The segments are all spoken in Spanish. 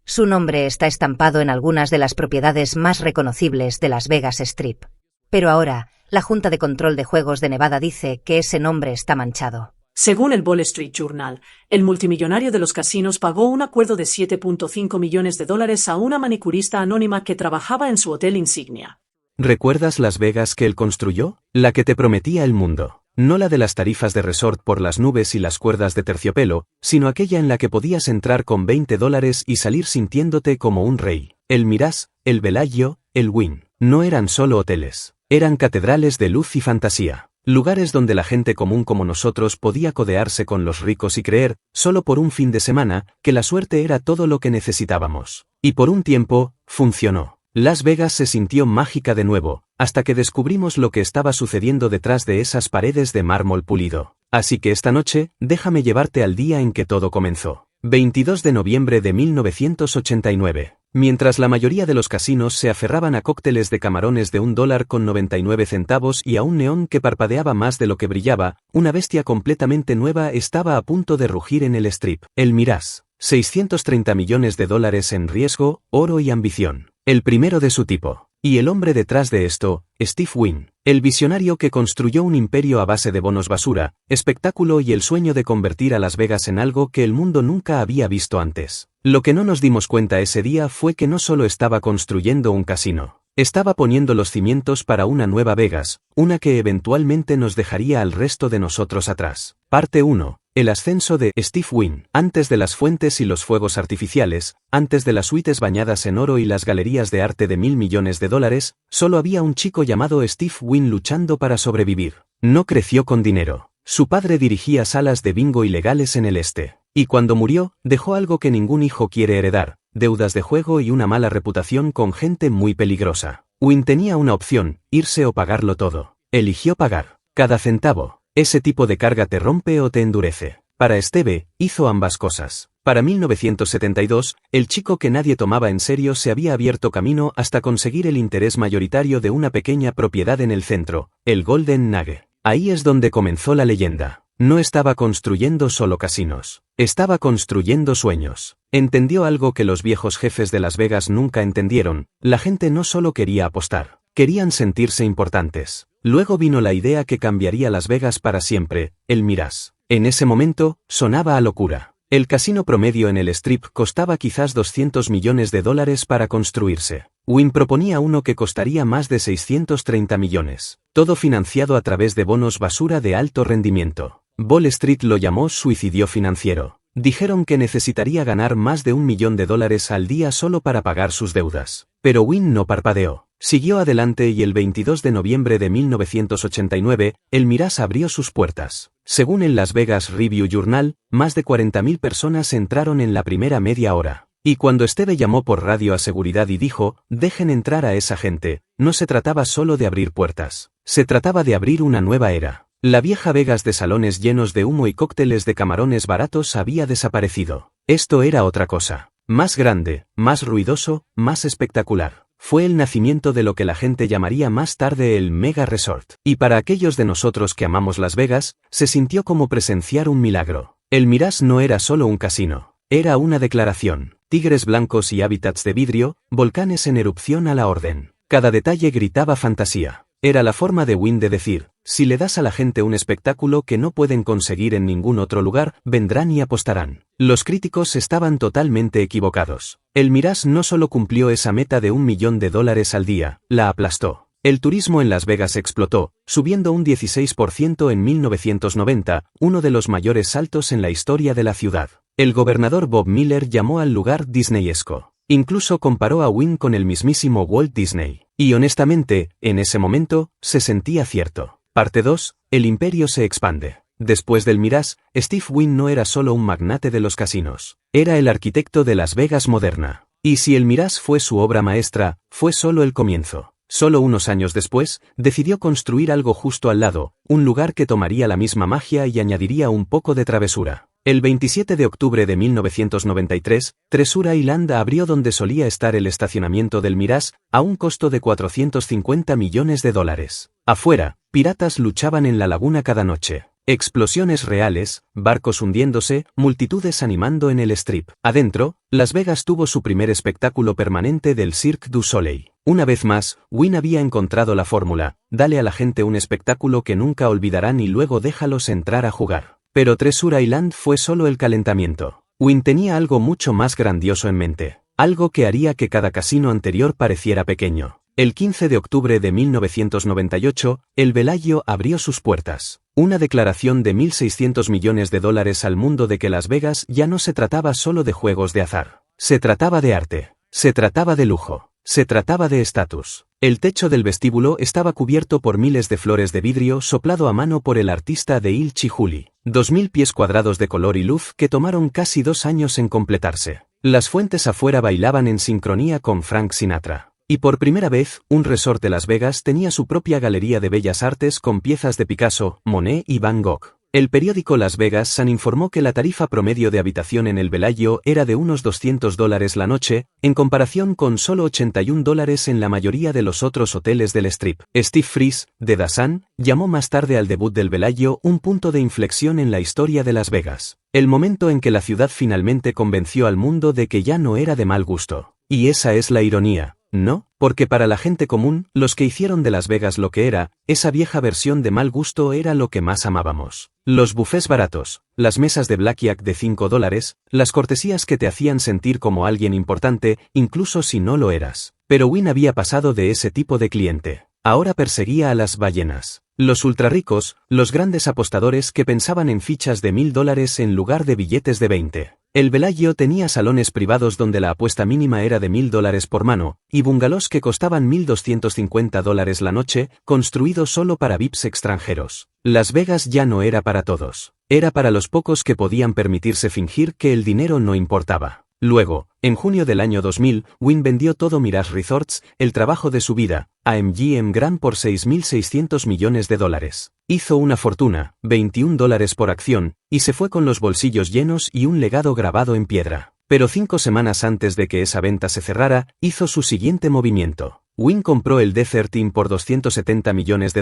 Su nombre está estampado en algunas de las propiedades más reconocibles de Las Vegas Strip. Pero ahora, la Junta de Control de Juegos de Nevada dice que ese nombre está manchado. Según el Wall Street Journal, el multimillonario de los casinos pagó un acuerdo de $7.5 millones a una manicurista anónima que trabajaba en su hotel insignia. ¿Recuerdas Las Vegas que él construyó? La que te prometía el mundo. No la de las tarifas de resort por las nubes y las cuerdas de terciopelo, sino aquella en la que podías entrar con $20 y salir sintiéndote como un rey. El Mirage, el Bellagio, el Wynn. No eran solo hoteles. Eran catedrales de luz y fantasía. Lugares donde la gente común como nosotros podía codearse con los ricos y creer, solo por un fin de semana, que la suerte era todo lo que necesitábamos. Y por un tiempo, funcionó. Las Vegas se sintió mágica de nuevo, hasta que descubrimos lo que estaba sucediendo detrás de esas paredes de mármol pulido. Así que esta noche, déjame llevarte al día en que todo comenzó. 22 de noviembre de 1989. Mientras la mayoría de los casinos se aferraban a cócteles de camarones de $1.99 y a un neón que parpadeaba más de lo que brillaba, una bestia completamente nueva estaba a punto de rugir en el Strip. El Mirage. $630 millones en riesgo, oro y ambición. El primero de su tipo. Y el hombre detrás de esto, Steve Wynn, el visionario que construyó un imperio a base de bonos basura, espectáculo y el sueño de convertir a Las Vegas en algo que el mundo nunca había visto antes. Lo que no nos dimos cuenta ese día fue que no solo estaba construyendo un casino, estaba poniendo los cimientos para una nueva Vegas, una que eventualmente nos dejaría al resto de nosotros atrás. Parte 1. El ascenso de Steve Wynn. Antes de las fuentes y los fuegos artificiales, antes de las suites bañadas en oro y las galerías de arte de $1.000 millones, solo había un chico llamado Steve Wynn luchando para sobrevivir. No creció con dinero. Su padre dirigía salas de bingo ilegales en el este. Y cuando murió, dejó algo que ningún hijo quiere heredar: deudas de juego y una mala reputación con gente muy peligrosa. Wynn tenía una opción: irse o pagarlo todo. Eligió pagar. Cada centavo. Ese tipo de carga te rompe o te endurece. Para Steve, hizo ambas cosas. Para 1972, el chico que nadie tomaba en serio se había abierto camino hasta conseguir el interés mayoritario de una pequeña propiedad en el centro, el Golden Nugget. Ahí es donde comenzó la leyenda. No estaba construyendo solo casinos. Estaba construyendo sueños. Entendió algo que los viejos jefes de Las Vegas nunca entendieron: la gente no solo quería apostar, querían sentirse importantes. Luego vino la idea que cambiaría Las Vegas para siempre: el Mirage. En ese momento, sonaba a locura. El casino promedio en el Strip costaba quizás $200 millones para construirse. Wynn proponía uno que costaría más de $630 millones. Todo financiado a través de bonos basura de alto rendimiento. Wall Street lo llamó suicidio financiero. Dijeron que necesitaría ganar más de $1 millón al día solo para pagar sus deudas. Pero Wynn no parpadeó. Siguió adelante y el 22 de noviembre de 1989, el Mirage abrió sus puertas. Según el Las Vegas Review Journal, más de 40.000 personas entraron en la primera media hora. Y cuando Steve llamó por radio a seguridad y dijo: dejen entrar a esa gente, no se trataba solo de abrir puertas. Se trataba de abrir una nueva era. La vieja Vegas de salones llenos de humo y cócteles de camarones baratos había desaparecido. Esto era otra cosa. Más grande, más ruidoso, más espectacular. Fue el nacimiento de lo que la gente llamaría más tarde el Mega Resort. Y para aquellos de nosotros que amamos Las Vegas, se sintió como presenciar un milagro. El Mirage no era solo un casino. Era una declaración. Tigres blancos y hábitats de vidrio, volcanes en erupción a la orden. Cada detalle gritaba fantasía. Era la forma de Wynn de decir: si le das a la gente un espectáculo que no pueden conseguir en ningún otro lugar, vendrán y apostarán. Los críticos estaban totalmente equivocados. El Mirage no solo cumplió esa meta de $1 millón al día, la aplastó. El turismo en Las Vegas explotó, subiendo un 16% en 1990, uno de los mayores saltos en la historia de la ciudad. El gobernador Bob Miller llamó al lugar disneyesco. Incluso comparó a Wynn con el mismísimo Walt Disney. Y honestamente, en ese momento, se sentía cierto. Parte 2. El imperio se expande. Después del Mirage, Steve Wynn no era solo un magnate de los casinos. Era el arquitecto de Las Vegas moderna. Y si el Mirage fue su obra maestra, fue solo el comienzo. Solo unos años después, decidió construir algo justo al lado, un lugar que tomaría la misma magia y añadiría un poco de travesura. El 27 de octubre de 1993, Treasure Island abrió donde solía estar el estacionamiento del Mirage, a un costo de $450 millones. Afuera, piratas luchaban en la laguna cada noche. Explosiones reales, barcos hundiéndose, multitudes animando en el Strip. Adentro, Las Vegas tuvo su primer espectáculo permanente del Cirque du Soleil. Una vez más, Wynn había encontrado la fórmula: dale a la gente un espectáculo que nunca olvidarán y luego déjalos entrar a jugar. Pero Treasure Island fue solo el calentamiento. Wynn tenía algo mucho más grandioso en mente. Algo que haría que cada casino anterior pareciera pequeño. El 15 de octubre de 1998, el Bellagio abrió sus puertas. Una declaración de $1.600 millones al mundo de que Las Vegas ya no se trataba solo de juegos de azar. Se trataba de arte. Se trataba de lujo. Se trataba de estatus. El techo del vestíbulo estaba cubierto por miles de flores de vidrio soplado a mano por el artista de Il Chihuly. 2.000 pies cuadrados de color y luz que tomaron casi 2 años en completarse. Las fuentes afuera bailaban en sincronía con Frank Sinatra. Y por primera vez, un resort de Las Vegas tenía su propia galería de bellas artes con piezas de Picasso, Monet y Van Gogh. El periódico Las Vegas Sun informó que la tarifa promedio de habitación en el Bellagio era de unos $200 la noche, en comparación con solo $81 en la mayoría de los otros hoteles del Strip. Steve Freese, de The Sun, llamó más tarde al debut del Bellagio un punto de inflexión en la historia de Las Vegas. El momento en que la ciudad finalmente convenció al mundo de que ya no era de mal gusto. Y esa es la ironía, ¿no? Porque para la gente común, los que hicieron de Las Vegas lo que era, esa vieja versión de mal gusto era lo que más amábamos. Los bufés baratos, las mesas de blackjack de $5, las cortesías que te hacían sentir como alguien importante, incluso si no lo eras. Pero Wynn había pasado de ese tipo de cliente. Ahora perseguía a las ballenas. Los ultrarricos, los grandes apostadores que pensaban en fichas de $1.000 en lugar de billetes de 20. El Bellagio tenía salones privados donde la apuesta mínima era de $1.000 por mano, y bungalows que costaban $1.250 la noche, construidos solo para VIPs extranjeros. Las Vegas ya no era para todos. Era para los pocos que podían permitirse fingir que el dinero no importaba. Luego, en junio del año 2000, Wynn vendió todo Mirage Resorts, el trabajo de su vida, a MGM Grand por $6.600 millones. Hizo una fortuna, $21 por acción, y se fue con los bolsillos llenos y un legado grabado en piedra. Pero 5 semanas antes de que esa venta se cerrara, hizo su siguiente movimiento. Wynn compró el D13 por $270 millones,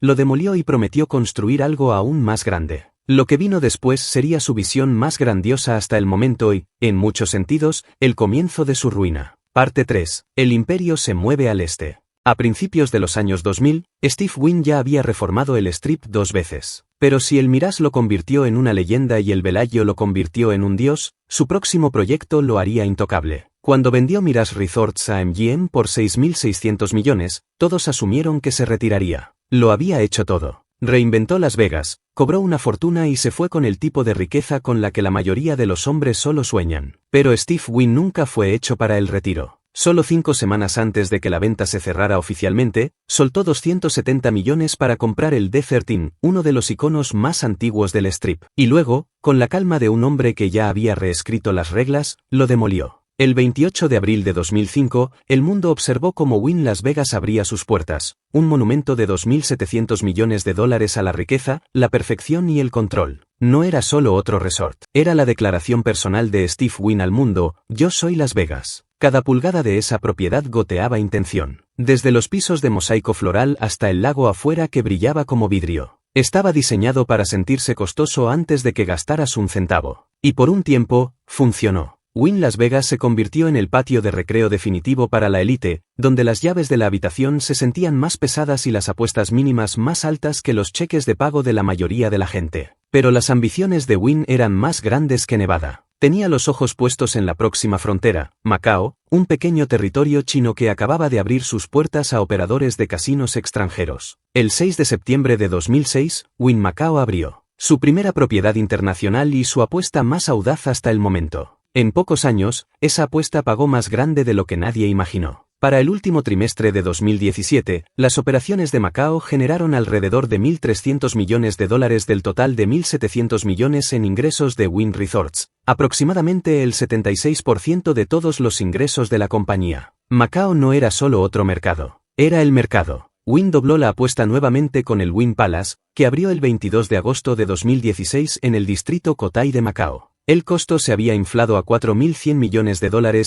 lo demolió y prometió construir algo aún más grande. Lo que vino después sería su visión más grandiosa hasta el momento y, en muchos sentidos, el comienzo de su ruina. Parte 3. El imperio se mueve al este. A principios de los años 2000, Steve Wynn ya había reformado el Strip 2 veces. Pero si el Mirage lo convirtió en una leyenda y el Bellagio lo convirtió en un dios, su próximo proyecto lo haría intocable. Cuando vendió Mirage Resorts a MGM por $6.600 millones, todos asumieron que se retiraría. Lo había hecho todo. Reinventó Las Vegas, cobró una fortuna y se fue con el tipo de riqueza con la que la mayoría de los hombres solo sueñan. Pero Steve Wynn nunca fue hecho para el retiro. Solo 5 semanas antes de que la venta se cerrara oficialmente, soltó $270 millones para comprar el D13, uno de los iconos más antiguos del Strip. Y luego, con la calma de un hombre que ya había reescrito las reglas, lo demolió. El 28 de abril de 2005, el mundo observó cómo Wynn Las Vegas abría sus puertas, un monumento de $2.700 millones a la riqueza, la perfección y el control. No era solo otro resort, era la declaración personal de Steve Wynn al mundo: yo soy Las Vegas. Cada pulgada de esa propiedad goteaba intención, desde los pisos de mosaico floral hasta el lago afuera que brillaba como vidrio. Estaba diseñado para sentirse costoso antes de que gastaras un centavo. Y por un tiempo, funcionó. Wynn Las Vegas se convirtió en el patio de recreo definitivo para la élite, donde las llaves de la habitación se sentían más pesadas y las apuestas mínimas más altas que los cheques de pago de la mayoría de la gente. Pero las ambiciones de Wynn eran más grandes que Nevada. Tenía los ojos puestos en la próxima frontera, Macao, un pequeño territorio chino que acababa de abrir sus puertas a operadores de casinos extranjeros. El 6 de septiembre de 2006, Wynn Macao abrió su primera propiedad internacional y su apuesta más audaz hasta el momento. En pocos años, esa apuesta pagó más grande de lo que nadie imaginó. Para el último trimestre de 2017, las operaciones de Macao generaron alrededor de $1.300 millones del total de $1.700 millones en ingresos de Wynn Resorts, aproximadamente el 76% de todos los ingresos de la compañía. Macao no era solo otro mercado, era el mercado. Wynn dobló la apuesta nuevamente con el Wynn Palace, que abrió el 22 de agosto de 2016 en el distrito Cotai de Macao. El costo se había inflado a $4.100 millones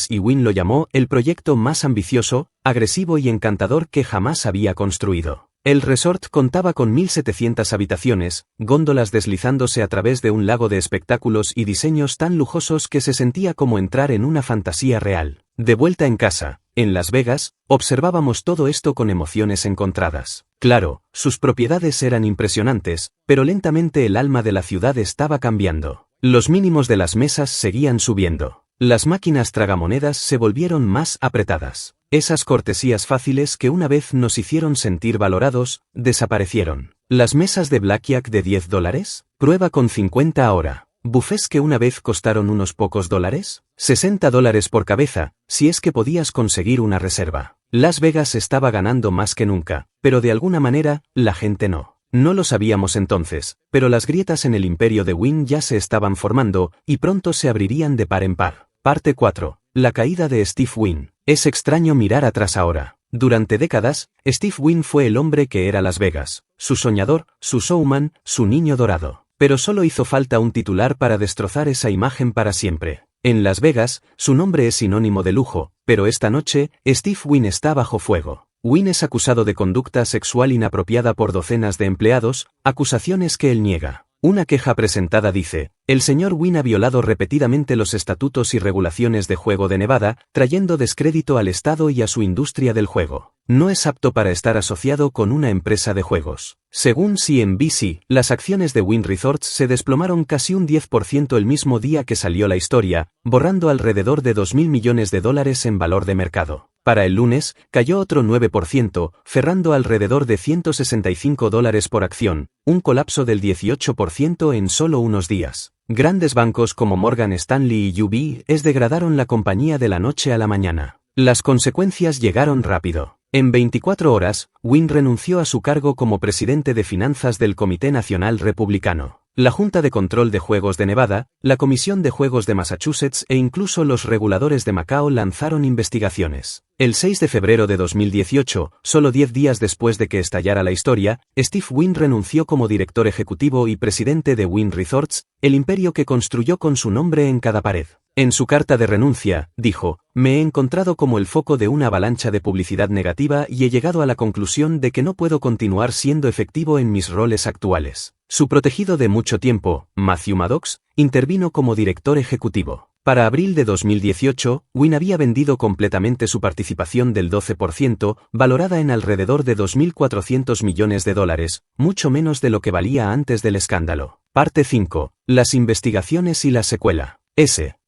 y Wynn lo llamó el proyecto más ambicioso, agresivo y encantador que jamás había construido. El resort contaba con 1.700 habitaciones, góndolas deslizándose a través de un lago de espectáculos y diseños tan lujosos que se sentía como entrar en una fantasía real. De vuelta en casa, en Las Vegas, observábamos todo esto con emociones encontradas. Claro, sus propiedades eran impresionantes, pero lentamente el alma de la ciudad estaba cambiando. Los mínimos de las mesas seguían subiendo. Las máquinas tragamonedas se volvieron más apretadas. Esas cortesías fáciles que una vez nos hicieron sentir valorados, desaparecieron. Las mesas de blackjack de $10, prueba con 50 ahora. Buffets que una vez costaron unos pocos dólares, $60 por cabeza, si es que podías conseguir una reserva. Las Vegas estaba ganando más que nunca, pero de alguna manera, la gente no. No lo sabíamos entonces, pero las grietas en el imperio de Wynn ya se estaban formando, y pronto se abrirían de par en par. Parte 4. La caída de Steve Wynn. Es extraño mirar atrás ahora. Durante décadas, Steve Wynn fue el hombre que era Las Vegas, su soñador, su showman, su niño dorado. Pero solo hizo falta un titular para destrozar esa imagen para siempre. En Las Vegas, su nombre es sinónimo de lujo, pero esta noche, Steve Wynn está bajo fuego. Wynn es acusado de conducta sexual inapropiada por docenas de empleados, acusaciones que él niega. Una queja presentada dice: el señor Wynn ha violado repetidamente los estatutos y regulaciones de juego de Nevada, trayendo descrédito al Estado y a su industria del juego. No es apto para estar asociado con una empresa de juegos. Según CNBC, las acciones de Wynn Resorts se desplomaron casi un 10% el mismo día que salió la historia, borrando alrededor de $2.000 millones en valor de mercado. Para el lunes, cayó otro 9%, cerrando alrededor de $165 por acción, un colapso del 18% en solo unos días. Grandes bancos como Morgan Stanley y UBS degradaron la compañía de la noche a la mañana. Las consecuencias llegaron rápido. En 24 horas, Wynn renunció a su cargo como presidente de finanzas del Comité Nacional Republicano. La Junta de Control de Juegos de Nevada, la Comisión de Juegos de Massachusetts e incluso los reguladores de Macao lanzaron investigaciones. El 6 de febrero de 2018, solo 10 días después de que estallara la historia, Steve Wynn renunció como director ejecutivo y presidente de Wynn Resorts, el imperio que construyó con su nombre en cada pared. En su carta de renuncia, dijo: me he encontrado como el foco de una avalancha de publicidad negativa y he llegado a la conclusión de que no puedo continuar siendo efectivo en mis roles actuales. Su protegido de mucho tiempo, Matthew Maddox, intervino como director ejecutivo. Para abril de 2018, Wynn había vendido completamente su participación del 12%, valorada en alrededor de $2.400 millones, mucho menos de lo que valía antes del escándalo. Parte 5. Las investigaciones y la secuela.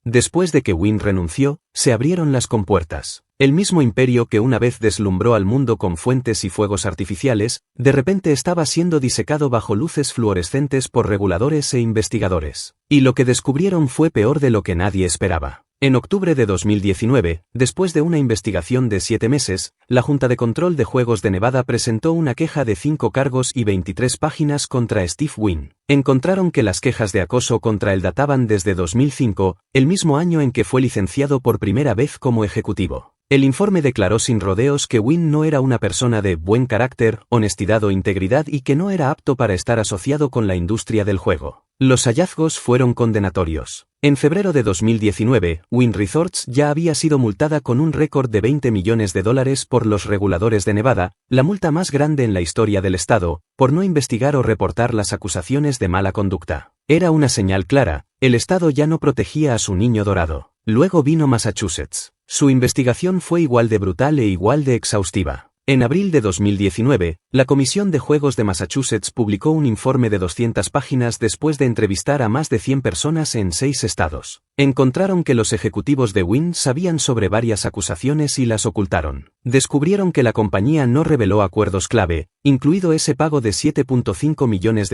Después de que Wynn renunció, se abrieron las compuertas. El mismo imperio que una vez deslumbró al mundo con fuentes y fuegos artificiales, de repente estaba siendo disecado bajo luces fluorescentes por reguladores e investigadores. Y lo que descubrieron fue peor de lo que nadie esperaba. En octubre de 2019, después de una investigación de 7 meses, la Junta de Control de Juegos de Nevada presentó una queja de 5 cargos y 23 páginas contra Steve Wynn. Encontraron que las quejas de acoso contra él databan desde 2005, el mismo año en que fue licenciado por primera vez como ejecutivo. El informe declaró sin rodeos que Wynn no era una persona de buen carácter, honestidad o integridad y que no era apto para estar asociado con la industria del juego. Los hallazgos fueron condenatorios. En febrero de 2019, Wynn Resorts ya había sido multada con un récord de $20 millones por los reguladores de Nevada, la multa más grande en la historia del estado, por no investigar o reportar las acusaciones de mala conducta. Era una señal clara: el estado ya no protegía a su niño dorado. Luego vino Massachusetts. Su investigación fue igual de brutal e igual de exhaustiva. En abril de 2019, la Comisión de Juegos de Massachusetts publicó un informe de 200 páginas después de entrevistar a más de 100 personas en 6 estados. Encontraron que los ejecutivos de Wynn sabían sobre varias acusaciones y las ocultaron. Descubrieron que la compañía no reveló acuerdos clave, incluido ese pago de $7.5 millones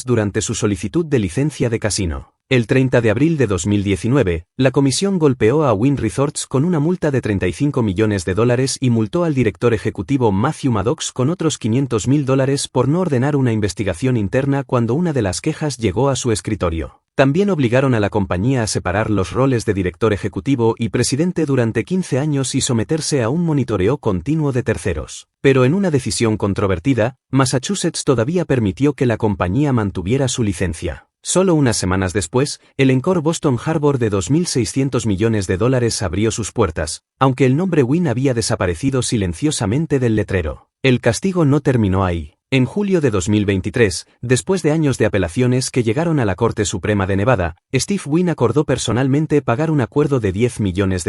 durante su solicitud de licencia de casino. El 30 de abril de 2019, la comisión golpeó a Wynn Resorts con una multa de $35 millones y multó al director ejecutivo Matthew Maddox con otros $500.000 por no ordenar una investigación interna cuando una de las quejas llegó a su escritorio. También obligaron a la compañía a separar los roles de director ejecutivo y presidente durante 15 años y someterse a un monitoreo continuo de terceros. Pero en una decisión controvertida, Massachusetts todavía permitió que la compañía mantuviera su licencia. Solo unas semanas después, el Encore Boston Harbor de $2.600 millones abrió sus puertas, aunque el nombre Wynn había desaparecido silenciosamente del letrero. El castigo no terminó ahí. En julio de 2023, después de años de apelaciones que llegaron a la Corte Suprema de Nevada, Steve Wynn acordó personalmente pagar un acuerdo de $10 millones,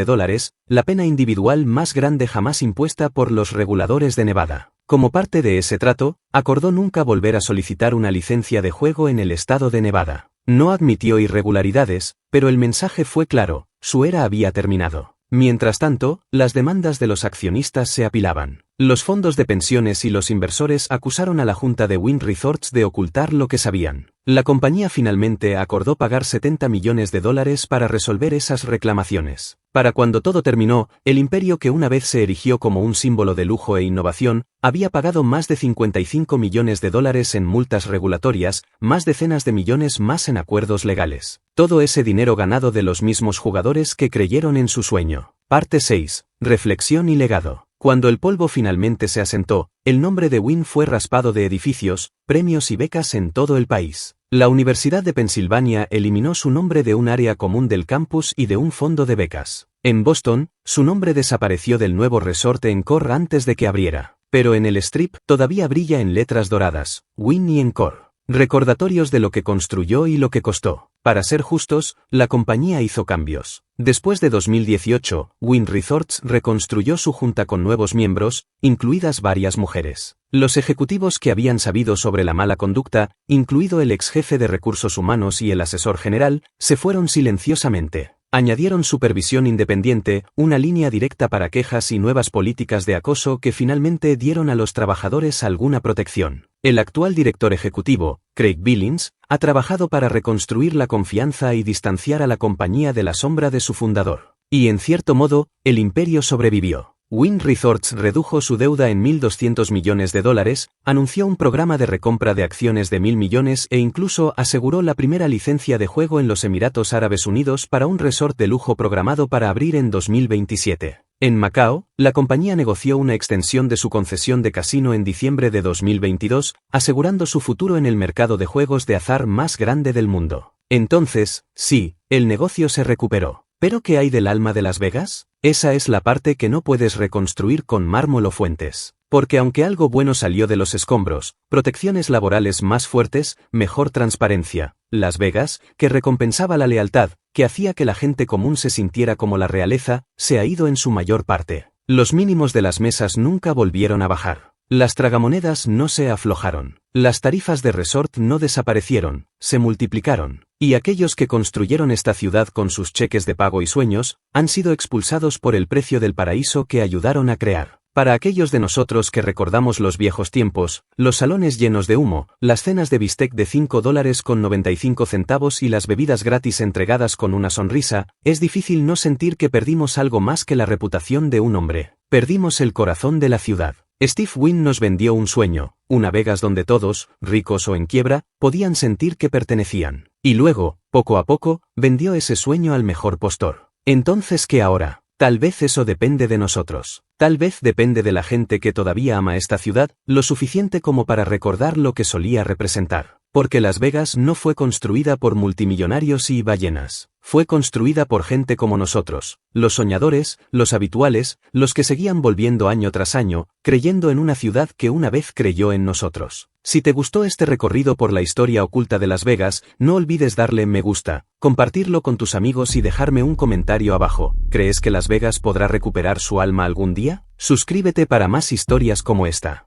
la pena individual más grande jamás impuesta por los reguladores de Nevada. Como parte de ese trato, acordó nunca volver a solicitar una licencia de juego en el estado de Nevada. No admitió irregularidades, pero el mensaje fue claro: su era había terminado. Mientras tanto, las demandas de los accionistas se apilaban. Los fondos de pensiones y los inversores acusaron a la junta de Wynn Resorts de ocultar lo que sabían. La compañía finalmente acordó pagar $70 millones para resolver esas reclamaciones. Para cuando todo terminó, el imperio que una vez se erigió como un símbolo de lujo e innovación, había pagado más de $55 millones en multas regulatorias, más decenas de millones más en acuerdos legales. Todo ese dinero ganado de los mismos jugadores que creyeron en su sueño. Parte 6. Reflexión y legado. Cuando el polvo finalmente se asentó, el nombre de Wynn fue raspado de edificios, premios y becas en todo el país. La Universidad de Pensilvania eliminó su nombre de un área común del campus y de un fondo de becas. En Boston, su nombre desapareció del nuevo resort Encore antes de que abriera. Pero en el Strip todavía brilla en letras doradas: Wynn y Encore. Recordatorios de lo que construyó y lo que costó. Para ser justos, la compañía hizo cambios. Después de 2018, Wynn Resorts reconstruyó su junta con nuevos miembros, incluidas varias mujeres. Los ejecutivos que habían sabido sobre la mala conducta, incluido el ex jefe de recursos humanos y el asesor general, se fueron silenciosamente. Añadieron supervisión independiente, una línea directa para quejas y nuevas políticas de acoso que finalmente dieron a los trabajadores alguna protección. El actual director ejecutivo, Craig Billings, ha trabajado para reconstruir la confianza y distanciar a la compañía de la sombra de su fundador. Y en cierto modo, el imperio sobrevivió. Wynn Resorts redujo su deuda en $1.200 millones, anunció un programa de recompra de acciones de $1.000 millones e incluso aseguró la primera licencia de juego en los Emiratos Árabes Unidos para un resort de lujo programado para abrir en 2027. En Macao, la compañía negoció una extensión de su concesión de casino en diciembre de 2022, asegurando su futuro en el mercado de juegos de azar más grande del mundo. Entonces, sí, el negocio se recuperó. ¿Pero qué hay del alma de Las Vegas? Esa es la parte que no puedes reconstruir con mármol o fuentes. Porque aunque algo bueno salió de los escombros, protecciones laborales más fuertes, mejor transparencia, Las Vegas, que recompensaba la lealtad, que hacía que la gente común se sintiera como la realeza, se ha ido en su mayor parte. Los mínimos de las mesas nunca volvieron a bajar. Las tragamonedas no se aflojaron. Las tarifas de resort no desaparecieron, se multiplicaron. Y aquellos que construyeron esta ciudad con sus cheques de pago y sueños, han sido expulsados por el precio del paraíso que ayudaron a crear. Para aquellos de nosotros que recordamos los viejos tiempos, los salones llenos de humo, las cenas de bistec de $5.95 y las bebidas gratis entregadas con una sonrisa, es difícil no sentir que perdimos algo más que la reputación de un hombre. Perdimos el corazón de la ciudad. Steve Wynn nos vendió un sueño, una Vegas donde todos, ricos o en quiebra, podían sentir que pertenecían. Y luego, poco a poco, vendió ese sueño al mejor postor. Entonces, ¿qué ahora? Tal vez eso depende de nosotros. Tal vez depende de la gente que todavía ama esta ciudad, lo suficiente como para recordar lo que solía representar. Porque Las Vegas no fue construida por multimillonarios y ballenas. Fue construida por gente como nosotros, los soñadores, los habituales, los que seguían volviendo año tras año, creyendo en una ciudad que una vez creyó en nosotros. Si te gustó este recorrido por la historia oculta de Las Vegas, no olvides darle me gusta, compartirlo con tus amigos y dejarme un comentario abajo. ¿Crees que Las Vegas podrá recuperar su alma algún día? Suscríbete para más historias como esta.